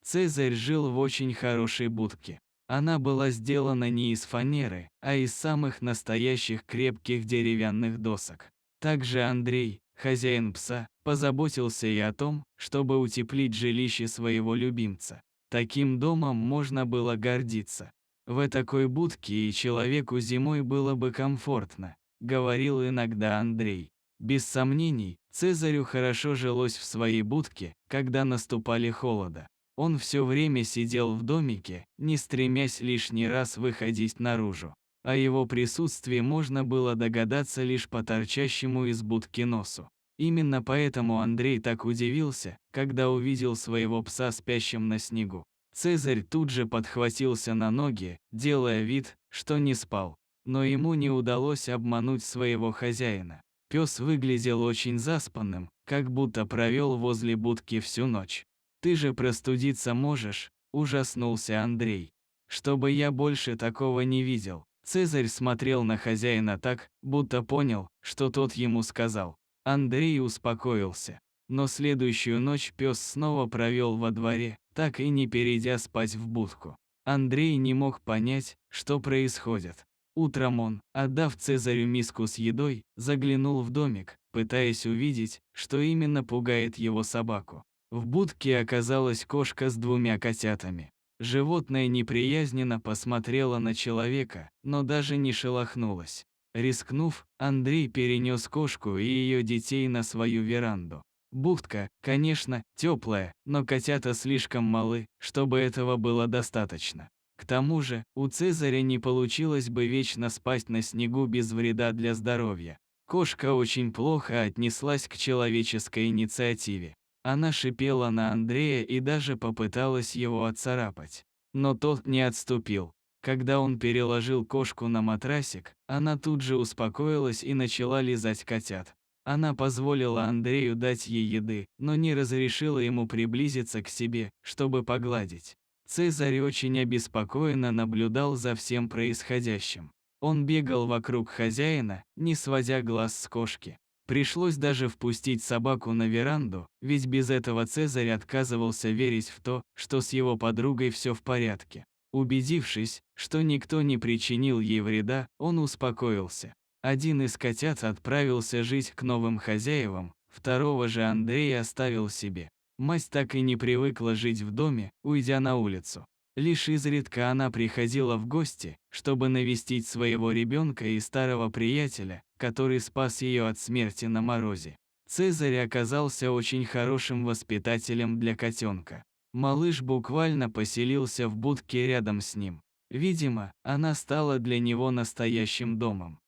Цезарь жил в очень хорошей будке. Она была сделана не из фанеры, а из самых настоящих крепких деревянных досок. Также Андрей, хозяин пса, позаботился и о том, чтобы утеплить жилище своего любимца. Таким домом можно было гордиться. В такой будке и человеку зимой было бы комфортно, говорил иногда Андрей. Без сомнений, Цезарю хорошо жилось в своей будке, когда наступали холода. Он все время сидел в домике, не стремясь лишний раз выходить наружу. О его присутствии можно было догадаться лишь по торчащему из будки носу. Именно поэтому Андрей так удивился, когда увидел своего пса спящим на снегу. Цезарь тут же подхватился на ноги, делая вид, что не спал. Но ему не удалось обмануть своего хозяина. Пес выглядел очень заспанным, как будто провел возле будки всю ночь. «Ты же простудиться можешь», – ужаснулся Андрей. «Чтобы я больше такого не видел». Цезарь смотрел на хозяина так, будто понял, что тот ему сказал. Андрей успокоился. Но следующую ночь пес снова провел во дворе, так и не перейдя спать в будку. Андрей не мог понять, что происходит. Утром он, отдав Цезарю миску с едой, заглянул в домик, пытаясь увидеть, что именно пугает его собаку. В будке оказалась кошка с 2 котятами. Животное неприязненно посмотрело на человека, но даже не шелохнулось. Рискнув, Андрей перенес кошку и ее детей на свою веранду. Будка, конечно, теплая, но котята слишком малы, чтобы этого было достаточно. К тому же, у Цезаря не получилось бы вечно спать на снегу без вреда для здоровья. Кошка очень плохо отнеслась к человеческой инициативе. Она шипела на Андрея и даже попыталась его отцарапать. Но тот не отступил. Когда он переложил кошку на матрасик, она тут же успокоилась и начала лизать котят. Она позволила Андрею дать ей еды, но не разрешила ему приблизиться к себе, чтобы погладить. Цезарь очень обеспокоенно наблюдал за всем происходящим. Он бегал вокруг хозяина, не сводя глаз с кошки. Пришлось даже впустить собаку на веранду, ведь без этого Цезарь отказывался верить в то, что с его подругой все в порядке. Убедившись, что никто не причинил ей вреда, он успокоился. Один из котят отправился жить к новым хозяевам, второго же Андрей оставил себе. Мать так и не привыкла жить в доме, уйдя на улицу. Лишь изредка она приходила в гости, чтобы навестить своего ребенка и старого приятеля, который спас ее от смерти на морозе. Цезарь оказался очень хорошим воспитателем для котенка. Малыш буквально поселился в будке рядом с ним. Видимо, она стала для него настоящим домом.